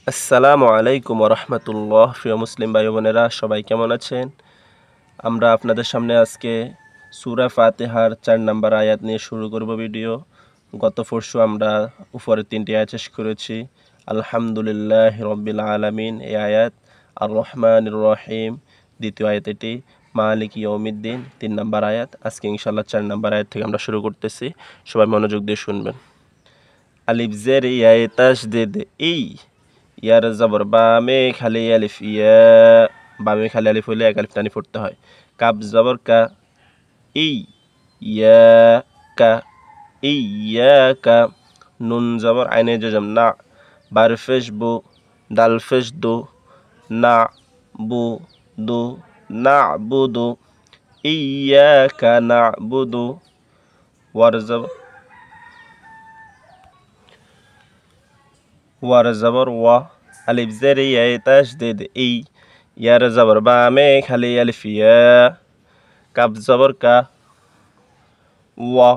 আসসালামু আলাইকুম রহমতুল্লাহ। প্রিয় মুসলিম ভাই বোনেরা, সবাই কেমন আছেন? আমরা আপনাদের সামনে আজকে সূরা ফাতিহার 4 নম্বর আয়াত নিয়ে শুরু করব ভিডিও। গত পরশু আমরা উপরে 3টি আয়াত শেষ করেছি। আলহামদুলিল্লাহ রব্বিল আলামিন এই আয়াত, আর রহমানির রহিম দ্বিতীয় আয়াত, এটি মালিক ইয়াউমিদ্দিন 3 নম্বর আয়াত। আজকে ইনশাআল্লাহ 4 নম্বর আয়াত থেকে আমরা শুরু করতেছি। সবাই মনোযোগ দিয়ে শুনবেন। আলিফ জের ইয়া তাসদীদ ই, ইয়ার জবর বামে খালি আলিফ, ইয়া বামে খালি আলিফ হলে এক আলিফ টানি পড়তে হয়। কাব জবর কা, ই ইয়া কা, ইয়াকা। নুন জবর আইনে জজম না, বারফেশ বু, দালফেশ দু, না বু দু, না বুদু, ইয়াকা না বুদু। ওয়ার জবর ওয়া, আলিফ জের ইয়া তাসদীদ ই, ইয়ার জবর বামে খালি আলিফ, ইয়া। কাব জবর কা, ওয়া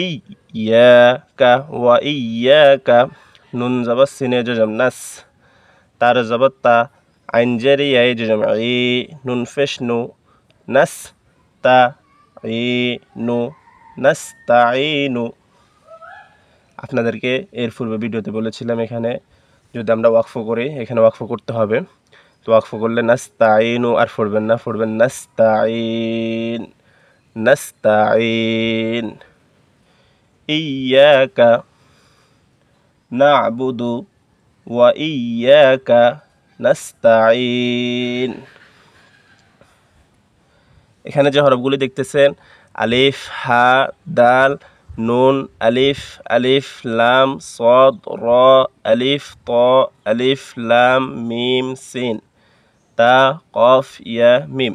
ইয়াকা, ওয়া ইয়াকা। নুন জবর সিনে জজম নাস, তার জবর তা, আইন জের ইয়া জজম ই, নুন ফেশ নু, নাস তা ই নু, নাস্তাইনু। আপনাদেরকে এর পূর্বে ভিডিওতে বলেছিলাম এখানে যদি আমরা ওয়াকফ করি, এখানে ওয়াকফ করতে হবে। তো ওয়াকফ করলে নাস্তাইনু আর পড়বেন না, পড়বেন নাস্তাইন, নাস্তাইন। ইয়াকা না'বুদু ওয়া ইয়াকা নাস্তাইন। এখানে যে হরফগুলি দেখতেছেন, আলিফ, হা, দাল, নুন, আলিফ, আলিফ লাম, সদ, র, আলিফ, ত, আলিফ লাম মিম সিন, তা, কফ, ইয়া, মিম।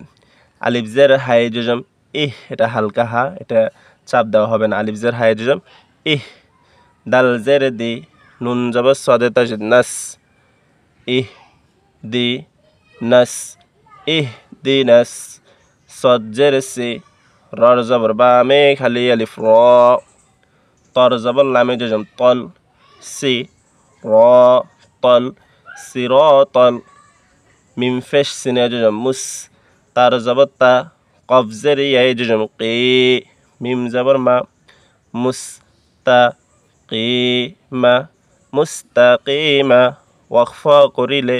আলিফ জের হায়ে জজম ইহ, এটা হালকা হা, এটা চাপ দেওয়া হবে না। আলিফ জের হায়ে জজম ইহ। দাল জের দি, নুন জবর সদে তাজদিদ নাস, ইহ দি নাস, ইহ দি নাস। সদ জের সি, রর জবর বামে খালি আলিফ র, তর জবর লামে জজম তল, সি র তল, সিরাতাল। মিম ফেশ সিনে জজম মুস, তার জবর তা, কফ জের ইয়া জজম কি, মিম জবর মা, মুস্তাকিমা, মুস্তাকিমা। ওয়াকফ করিলে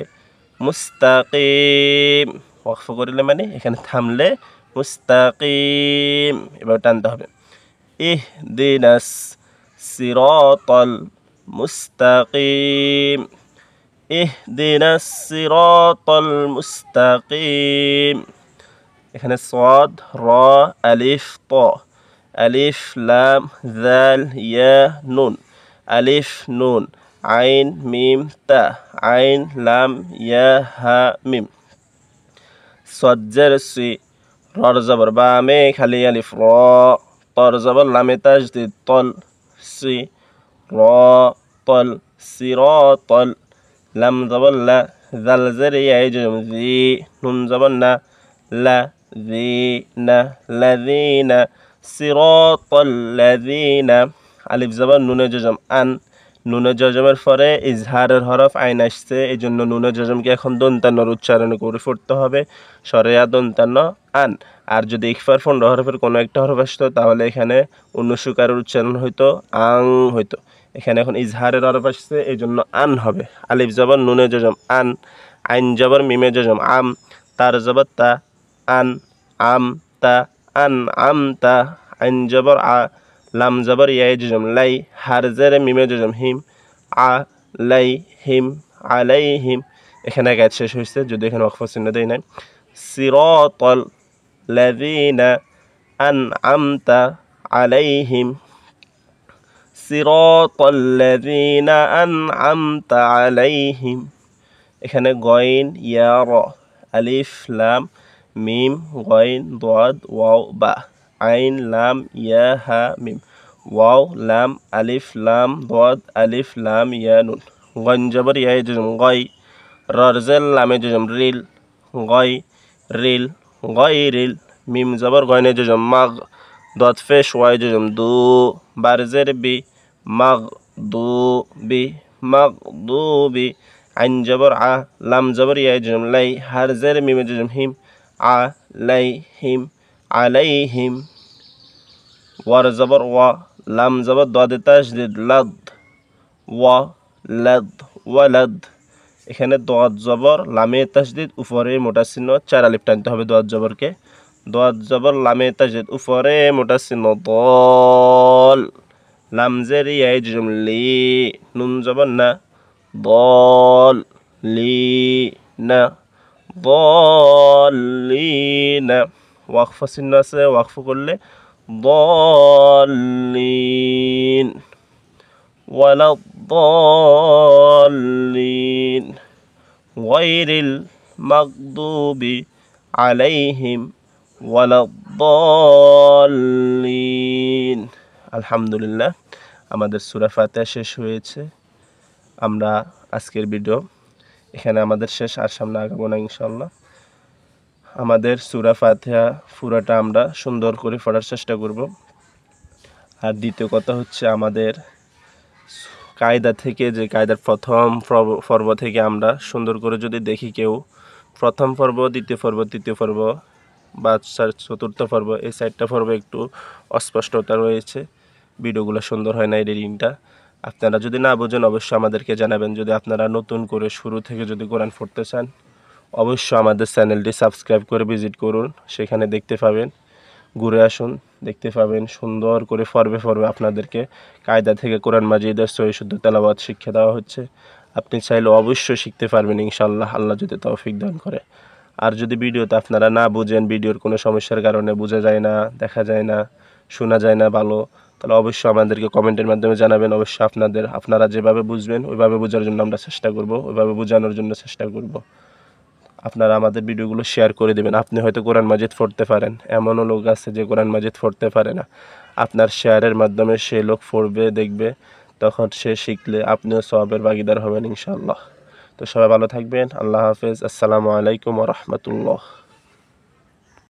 মুস্তাকিম, ওয়াকফ করিলে মানে এখানে থামলে মুস্তাকিম, এবার টানতে হবে। ইহদিনাস সিরাতাল মুস্তাকিম, ইহদিনাস সিরাতাল মুস্তাকিম। এখানে সদ, র, আলিফ, ত, আলিফ লাম জাল ইয়া নুন, আলিফ নুন, আইন মিম তা, আইন লাম ইয়া হা মিম। সদ জের সি, রর জবর বামে খালি আলিফ র, তর জবর লামে তাজদিদ তল, সি র তল, সিরাতাল। লাম জবর লা, জাল জের ইয়া জজম জি, নুন জবর না, লা যিনা, লাযীনা, সিরাতাল লাযীনা। আলিফ জবর নুনে জজম আন, নুনে জজমের পরে ইজহারের হরফ আইন আসছে, এই জন্য নুনে জজমকে এখন দন্তান্নর উচ্চারণ করে পড়তে হবে, সরেয়া দন্তান্ন আন। আর যদি ইখফার 15 হরফের কোনো একটা হরফ আসতো তাহলে এখানে অনুসুকারের উচ্চারণ হইতো আং হইতো। এখানে এখন ইজহারের হরফ আসছে, এই জন্য আন হবে। আলিফ জবর নুনে জজম আন, আইন জবর মিমে জজম আম, তার জবর তা, আন আম তা, আন আম তা। আইন জবর আ, লাম জবর ইয়া জজম লাই, হার জের মিমে জজম হিম, আ লাই হিম, আলাইহিম। এখানে এক আয়াত শেষ হয়েছে, যদি এখানে ওয়াকফ চিহ্ন দেয় নাই। সিরাতাল লাযীনা আনআমতা আলাইহিম, সিরাতাল লাযীনা আনআমতা আলাইহিম। এখানে গইন ইয়া র, আলিফ লাম মিম গইন দাদ ওয়াও বা, আইন লাম ইয়া হা মিম, ওয়াও লাম আলিফ লাম দাদ আলিফ লাম ইয়া নুন। গইন জবর ইয়া জজম গই, রর জের লামে জজম রিল, গই রিল, গয়রিল। মিম জবর গয়নে জজম মাগ, দত ফেশ ওয়াই জজম দু, বার জের বি, মাগ দু বি, মাগ দু বি। আইন জবর আ, লাম জবর ইয়া জজম লাই, হার জের মিম জজম হিম, আ লাই হিম, আলাইহিম। ওয়ার জবর ওয়া, লাম জবর দাদে তাশদীদ লাদ, ওয়া লাদ, ওয়ালাদ। এখানে দোয়াত জবর লামে তাশদীদ উপরে মোটা চিহ্ন 4 আলিফ টানতে হবে দোয়াত জবরকে। দোয়াত জবর লামে তাশদীদ উপরে মোটা চিহ্ন দল, লাম জের ইয়া জজম লি, নুন জবর না, দল লি না, দলিনা। ওয়াকফ চিহ্ন আছে, ওয়াকফ করলে দলিন, ওয়ালাদ্দলিন, গায়রিল মাগদুবি আলাইহিম ওয়ালাদ্দলিন। আলহামদুলিল্লাহ, আমাদের সূরা ফাতিহা শেষ হয়েছে। আমরা আজকের ভিডিও এখানে আমাদের শেষ, আর সামনে আগাবো না ইনশাআল্লাহ। আমাদের সূরা ফাতিহা পুরোটা আমরা সুন্দর করে পড়ার চেষ্টা করব। আর দ্বিতীয় কথা হচ্ছে, আমাদের কায়দা থেকে, যে কায়দার প্রথম পর্ব থেকে আমরা সুন্দর করে যদি দেখি, কেউ প্রথম পর্ব, দ্বিতীয় পর্ব, তৃতীয় পর্ব বা চতুর্থ পর্ব, এই 4টা পর্ব একটু অস্পষ্টতা রয়েছে, ভিডিওগুলো সুন্দর হয় না, এডিটিংটা। আপনারা যদি না বোঝেন অবশ্যই আমাদেরকে জানাবেন। যদি আপনারা নতুন করে শুরু থেকে যদি কোরআন পড়তে চান, অবশ্যই আমাদের চ্যানেলটি সাবস্ক্রাইব করে ভিজিট করুন, সেখানে দেখতে পাবেন। ঘুরে আসুন, দেখতে পাবেন সুন্দর করে পর্বে পর্বে আপনাদেরকে কায়দা থেকে কোরআন মাজিদের সহিহ শুদ্ধ তেলাওয়াত শিক্ষা দেওয়া হচ্ছে। আপনি চাইলে অবশ্যই শিখতে পারবেন ইনশাআল্লাহ, আল্লাহ যদি তৌফিক দান করে। আর যদি ভিডিওতে আপনারা না বুঝেন, ভিডিওর কোনো সমস্যার কারণে বোঝা যায় না, দেখা যায় না, শোনা যায় না ভালো, তাহলে অবশ্যই আমাদেরকে কমেন্টের মাধ্যমে জানাবেন। অবশ্যই আপনারা যেভাবে বুঝবেন ওইভাবে বোঝার জন্য আমরা চেষ্টা করব, ওইভাবে বোঝানোর জন্য চেষ্টা করব। আপনারা আমাদের ভিডিওগুলো শেয়ার করে দেবেন। আপনি হয়তো কোরআন মাজিদ পড়তে পারেন, এমনও লোক আছে যে কোরআন মাজিদ পড়তে পারে না, আপনার শেয়ারের মাধ্যমে সে লোক পড়বে, দেখবে, তখন সে শিখলে আপনিও সওয়াবের ভাগীদার হবেন ইনশাআল্লাহ। তো সবাই ভালো থাকবেন, আল্লাহ হাফেজ, আসসালামু আলাইকুম ওয়া রাহমাতুল্লাহ।